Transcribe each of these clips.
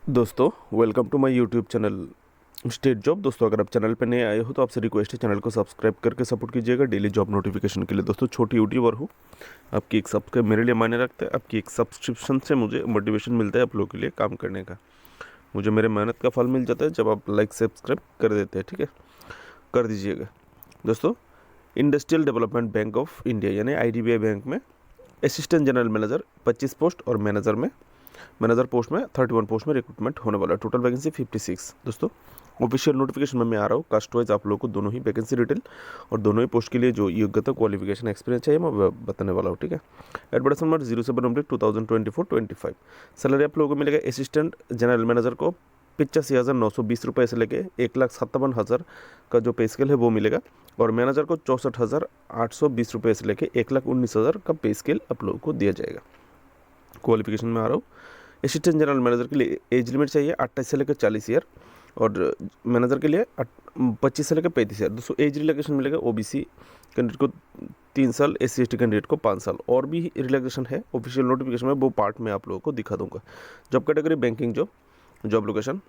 दोस्तों welcome to my YouTube channel state job. दोस्तों अगर आप चैनल पर नए आए हो तो आपसे रिक्वेस्ट है चैनल को सब्सक्राइब करके सपोर्ट कीजिएगा डेली जॉब नोटिफिकेशन के लिए। दोस्तों छोटी यूट्यूबर हूँ, आपकी एक सब्सक्राइब मेरे लिए मायने रखता है। आपकी एक सब्सक्रिप्शन से मुझे मोटिवेशन मिलता है आप लोगों के लिए काम करने का। मुझे मेरे मेहनत का फल मिल जाता है जब आप लाइक सब्सक्राइब कर देते हैं, ठीक है, कर दीजिएगा। दोस्तों industrial development bank of India यानी IDBI बैंक में असिस्टेंट जनरल मैनेजर 25 पोस्ट और मैनेजर पोस्ट में 31 पोस्ट में रिक्रूटमेंट होने वाला है। Total vacancy 56। दोस्तों ऑफिशियल नोटिफिकेशन में मैं आ रहा हूँ। कास्ट वाइज आप लोगों को दोनों ही वैकेंसी डिटेल और दोनों ही पोस्ट के लिए जो योग्यता क्वालिफिकेशन एक्सपीरियंस चाहिए मैं बताने वाला हूँ, ठीक है। Advertisement number 07/2024-25। सैलरी आप लोगों को मिलेगा असिस्टेंट जनरल मैनेजर को 85,920 रुपये से लेके 1,57,000 का जो पे स्केल है वो मिलेगा, और मैनेजर को 64,820 रुपये से लेके 1,19,000 का पे स्केल आप लोगों को दिया जाएगा। क्वालिफिकेशन में आ रहा हूँ। असिस्टेंट जनरल मैनेजर के लिए एज लिमिट चाहिए 28 से लेकर 40 ईयर, और मैनेजर के लिए 25 से लेकर 35 ईयर। दोस्तों एज रिलैक्सेशन मिलेगा OBC कैंडिडेट को 3 साल, SC/ST कैंडिडेट को 5 साल, और भी रिलैक्सेशन है ऑफिशियल नोटिफिकेशन में, वो पार्ट में आप लोगों को दिखा दूंगा। Job category banking job location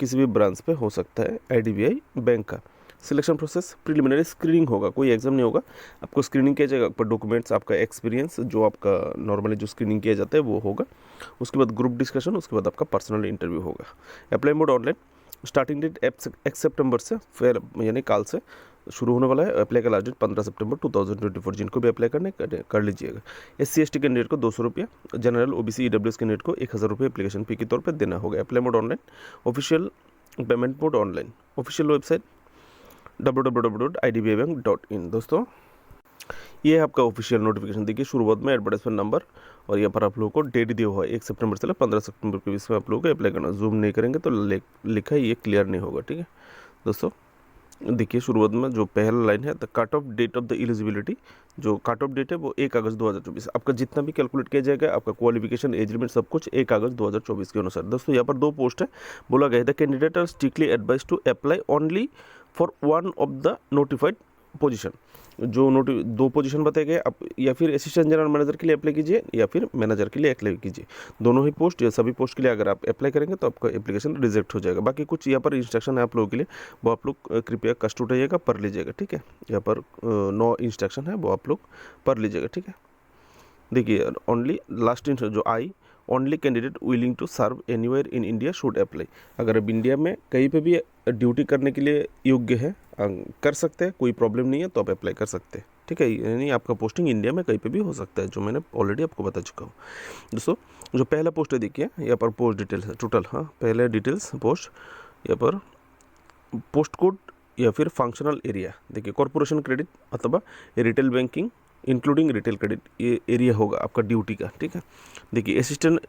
किसी भी ब्रांच पे हो सकता है IDBI बैंक का। सिलेक्शन प्रोसेस प्रिलिमिनरी स्क्रीनिंग होगा, कोई एग्जाम नहीं होगा। आपको स्क्रीनिंग किया जाएगा, आपका डॉक्यूमेंट्स, आपका एक्सपीरियंस जो आपका नॉर्मली जो स्क्रीनिंग किया जाता है वो होगा। उसके बाद ग्रुप डिस्कशन, उसके बाद आपका पर्सनल इंटरव्यू होगा। Apply mode online, starting date 1 सितंबर से फिर यानी काल से शुरू होने वाला है। अप्लाई का लास्ट डेट 15 सितंबर 2024। जिनको भी अप्लाई करने कर लीजिएगा। SC/ST कैंडिडेट को 200 रुपया, जनरल OBC EWS कैंडिडेट को 1,000 रुपये एप्लीकेशन फी के तौर पर देना होगा। Apply mode online, official payment mode online, official website www.idbibank.in। दोस्तों ये है आपका ऑफिशियल नोटिफिकेशन। देखिए शुरुआत में एडवर्टाइजमेंट नंबर, और यहाँ पर आप लोगों को डेट दिया हुआ है 1 सितंबर से 15 सितंबर के बीच में आप लोगों को अप्लाई करना। जूम नहीं करेंगे तो लिखा है ये क्लियर नहीं होगा, ठीक है। दोस्तों देखिए शुरुआत में जो पहला लाइन है the cut off date of the eligibility, जो कट ऑफ डेट है वो 1 अगस्त 2024। आपका जितना भी कैलकुलेट किया जाएगा, आपका क्वालिफिकेशन, एज लिमिट सब कुछ 1 अगस्त 2024 के अनुसार। दोस्तों यहाँ पर 2 पोस्ट है। बोला गया है the candidate are strictly advise to apply only for one of the notified position. जो 2 पोजीशन बताए गए, आप या फिर असिस्टेंट जनरल मैनेजर के लिए अप्लाई कीजिए या फिर मैनेजर के लिए अप्लाई कीजिए। दोनों ही पोस्ट या सभी पोस्ट के लिए अगर आप अप्लाई करेंगे तो आपका एप्लीकेशन रिजेक्ट हो जाएगा। बाकी कुछ यहाँ पर इंस्ट्रक्शन है आप लोगों के लिए, वो आप लोग कृपया कष्ट उठाइएगा, पढ़ लीजिएगा, ठीक है। यहाँ पर 9 इंस्ट्रक्शन है वो आप लोग पढ़ लीजिएगा, ठीक है। देखिए ओनली लास्ट जो I only candidate willing to serve anywhere in India should apply. अगर अब इंडिया में कहीं पे भी ड्यूटी करने के लिए योग्य है, कर सकते हैं, कोई प्रॉब्लम नहीं है तो आप अप्लाई कर सकते हैं, ठीक है। यानी आपका पोस्टिंग इंडिया में कहीं पे भी हो सकता है, जो मैंने ऑलरेडी आपको बता चुका हूँ। दोस्तों जो पहला पोस्ट है देखिए यहाँ पर पोस्ट डिटेल्स है टोटल, हाँ पहले डिटेल्स पोस्ट, यहाँ पर पोस्ट कोड या फिर फंक्शनल एरिया। देखिए कॉर्पोरेशन क्रेडिट अथवा retail banking including retail credit, ये एरिया होगा आपका ड्यूटी का, ठीक है। देखिए असिस्टेंट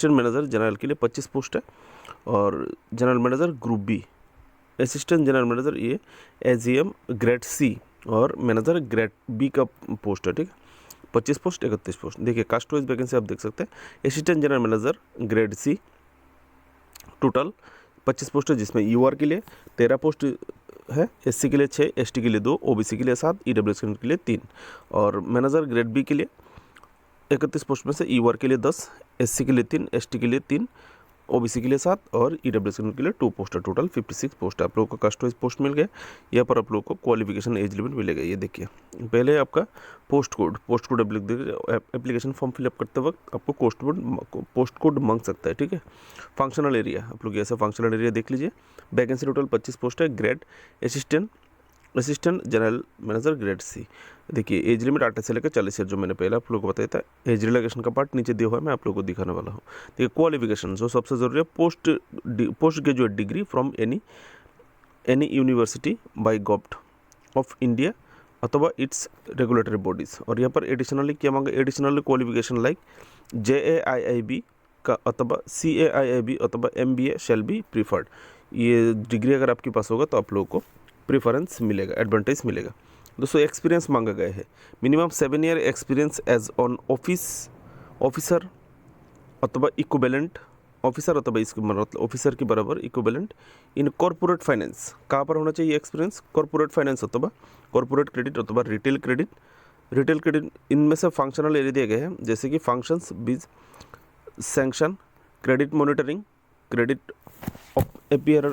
मैनेजर जनरल के लिए 25 पोस्ट है, और general manager group B, assistant general manager ये AGM ग्रेड C, और मैनेजर ग्रेड B का पोस्ट है, ठीक है। 25 पोस्ट 31 पोस्ट। देखिए कास्ट वाइज वैकेंसी आप देख सकते हैं। Assistant general manager grade C total 25 post है, जिसमें UR के लिए 13 पोस्ट है, SC के लिए 6, ST के लिए 2, OBC के लिए 7, EWS के लिए 3, और मैनेजर ग्रेड B के लिए 31 पोस्ट में से UR के लिए 10, SC के लिए 3, ST के लिए 3, OBC के लिए 7 और EWS के लिए 2 पोस्ट है। टोटल 56 पोस्ट है। आप लोगों को कास्ट वाइज पोस्ट मिल गए। यहाँ पर आप लोगों को क्वालिफिकेशन एज लिमिट मिलेगा। ये देखिए पहले आपका post code application form fill up करते वक्त आपको पोस्ट कोड मांग सकता है, ठीक है। फंक्शनल एरिया आप लोग ऐसा फंक्शनल एरिया देख लीजिए। वैकेंसी टोटल 25 पोस्ट है। Grade assistant general manager grade C। देखिए एज लिमिट 28 से लेकर 40 ईयर, जो मैंने पहले आप लोगों को बताया था। एज रिलैक्सेशन का पार्ट नीचे दिया हुआ है, मैं आप लोगों को दिखाने वाला हूँ। देखिए क्वालिफिकेशन जो सबसे ज़रूरी है, post graduate degree from any university by government of India अथवा इट्स रेगुलेटरी बॉडीज़। और यहाँ पर एडिशनली क्या मांगा, एडिशनल क्वालिफिकेशन लाइक JAIIB का अथवा CAIIB अथवा MBA शैल बी प्रीफर्ड। ये डिग्री अगर आपके पास होगा तो आप लोगों को प्रेफरेंस मिलेगा, एडवांटेज मिलेगा। दोस्तों एक्सपीरियंस मांगा गया है, minimum 7 year experience as on officer अथवा इक्विवेलेंट ऑफिसर अथवा इसके मतलब ऑफिसर के बराबर इक्विवेलेंट इन कॉर्पोरेट फाइनेंस। कहाँ पर होना चाहिए एक्सपीरियंस, कॉर्पोरेट फाइनेंस अथवा कॉर्पोरेट क्रेडिट अथवा रिटेल क्रेडिट। इनमें से फंक्शनल एरिया दिए गए हैं, जैसे कि functions viz sanction credit monitoring, credit appear.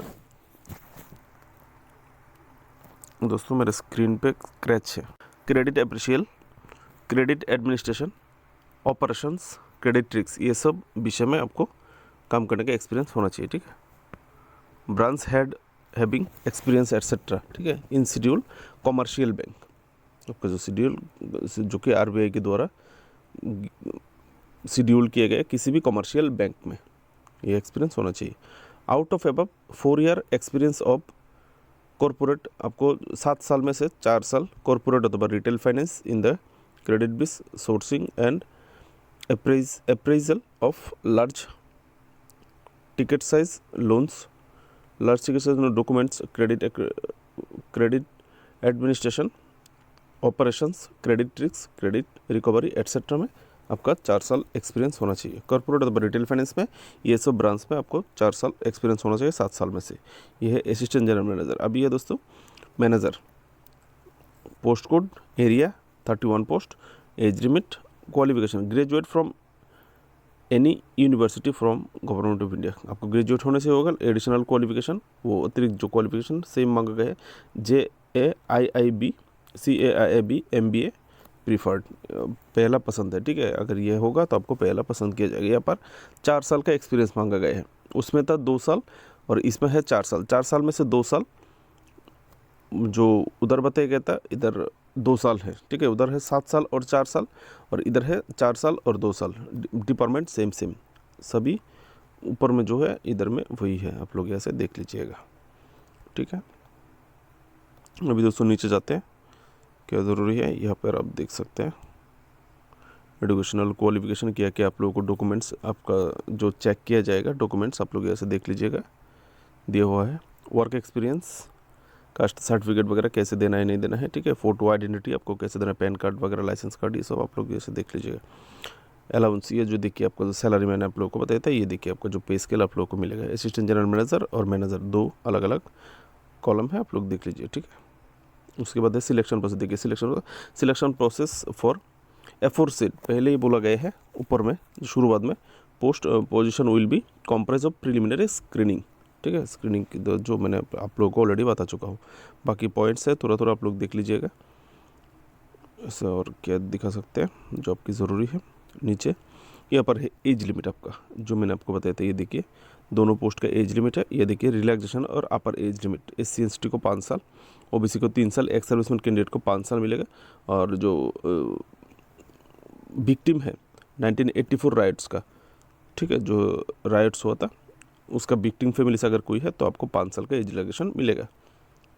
दोस्तों मेरे स्क्रीन पे क्रैच है। Credit appraisal, credit administration, operations, credit tricks, ये सब विषय में आपको काम करने का एक्सपीरियंस होना चाहिए, ठीक है। Branch head having experience etcetera, ठीक है। इन शेड्यूल कॉमर्शियल बैंक, आपका जो शेड्यूल जो कि आरबीआई के द्वारा शेड्यूल किए गए किसी भी कॉमर्शियल बैंक में, ये एक्सपीरियंस होना चाहिए। Out of above 4 year experience of corporate, आपको 7 साल में से 4 साल कॉरपोरेट अथवा retail finance in the credit biz sourcing and appraisal of large ticket size loans, large ticket size documents, credit administration, operations, credit tricks, credit recovery etcetera में आपका 4 साल experience होना चाहिए। कॉर्पोरेट अथवा रिटेल फाइनेंस में ये सब ब्रांच में आपको 4 साल एक्सपीरियंस होना चाहिए 7 साल में से। ये है असिस्टेंट जनरल मैनेजर। अभी है दोस्तों manager, post code area 31 post, age limit, qualification graduate from any university from government of India, आपको ग्रेजुएट होने से होगा। एडिशनल क्वालिफिकेशन, वो अतिरिक्त जो क्वालिफिकेशन सेम मांगा गया है, JAIIB, CAIIB, MBA प्रीफर्ड, पहला पसंद है, ठीक है। अगर ये होगा तो आपको पहला पसंद किया जाएगा। यहाँ पर 4 साल का एक्सपीरियंस मांगा गया है, उसमें था 2 साल और इसमें है 4 साल। 4 साल में से 2 साल जो उधर बताया गया था, इधर 2 साल है, ठीक है। उधर है 7 साल और 4 साल और इधर है 4 साल और 2 साल। डिपार्टमेंट सेम सेम सभी ऊपर में जो है, इधर में वही है। आप लोग यहाँ से देख लीजिएगा, ठीक है। अभी दोस्तों नीचे जाते हैं, क्या ज़रूरी है यहाँ पर आप देख सकते हैं। एजुकेशनल क्वालिफिकेशन किया कि आप लोगों को डॉक्यूमेंट्स आपका जो चेक किया जाएगा, डॉक्यूमेंट्स आप लोग यहाँ से देख लीजिएगा, दिया हुआ है। वर्क एक्सपीरियंस, कास्ट सर्टिफिकेट वगैरह कैसे देना है नहीं देना है, ठीक है। फोटो आइडेंटिटी आपको कैसे देना है, पैन कार्ड वगैरह, लाइसेंस कार्ड, ये सब आप लोग जैसे देख लीजिएगा। अलाउंस, ये जो देखिए आपका जो सैलरी मैंने आप लोगों को बताया था, ये देखिए आपका जो पे स्केल आप लोगों को मिलेगा। असिस्टेंट जनरल मैनेजर और मैनेजर 2 अलग अलग कॉलम है, आप लोग देख लीजिए, ठीक है। उसके बाद है सिलेक्शन प्रोसेस। देखिए सिलेक्शन प्रोसेस फॉर एफोरसेड, पहले ही बोला गया है ऊपर में शुरुआत में, post position will be comprise of preliminary screening, ठीक है। स्क्रीनिंग की जो मैंने आप लोगों को ऑलरेडी बता चुका हूँ। बाकी पॉइंट्स है थोड़ा थोड़ा आप लोग देख लीजिएगा। ऐसा और क्या दिखा सकते हैं जो आपकी ज़रूरी है। नीचे यहाँ पर है एज लिमिट आपका, जो मैंने आपको बताया था, ये देखिए दोनों पोस्ट का एज लिमिट है। ये देखिए रिलैक्सेशन और अपर एज लिमिट, SC/ST को 5 साल, OBC को 3 साल, एक्स सर्विसमैन कैंडिडेट को 5 साल मिलेगा। और जो विक्टिम है 1984 राइट्स का, ठीक है, जो राइट्स हुआ था उसका विक्टिम फैमिली से अगर कोई है तो आपको 5 साल का एज रिलैक्सेशन मिलेगा,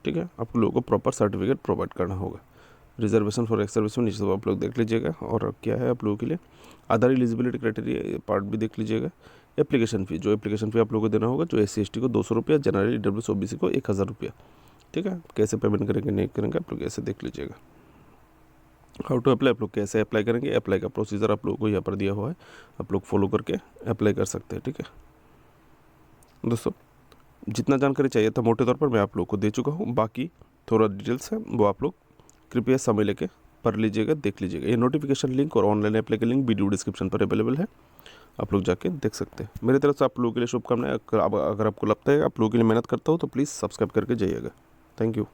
ठीक है। आप लोगों को प्रॉपर सर्टिफिकेट प्रोवाइड करना होगा। रिजर्वेशन फॉर एक्स सर्विसमैन, नीचे सब आप लोग देख लीजिएगा। और क्या है आप लोगों के लिए अदर एलिजिबिलिटी क्राइटेरिया पार्ट भी देख लीजिएगा। एप्लीकेशन फ़ी, जो एप्लीकेशन फ़ी आप लोगों को देना होगा, जो SC/ST को 200 रुपया, जनरल EWS OBC को 1000 रुपया, ठीक है। कैसे पेमेंट करेंगे नहीं करेंगे आप लोग ऐसे देख लीजिएगा। हाउ टू अप्लाई, आप लोग कैसे अप्लाई करेंगे, अप्लाई का प्रोसीजर आप लोगों को यहाँ पर दिया हुआ है, आप लोग फॉलो करके अप्लाई कर सकते हैं, ठीक है। दोस्तों जितना जानकारी चाहिए था मोटे तौर पर मैं आप लोग को दे चुका हूँ, बाकी थोड़ा डिटेल्स है वो आप लोग कृपया समय लेके पढ़ लीजिएगा, देख लीजिएगा। ये नोटिफिकेशन लिंक और ऑनलाइन अप्लाई का लिंक वीडियो डिस्क्रिप्शन पर अवेलेबल है, आप लोग जाके देख सकते हैं। मेरी तरफ से आप लोगों के लिए शुभकामनाएं। अगर आपको लगता है आप लोगों के लिए मेहनत करता हूँ तो प्लीज़ सब्सक्राइब करके जाइएगा। Thank you.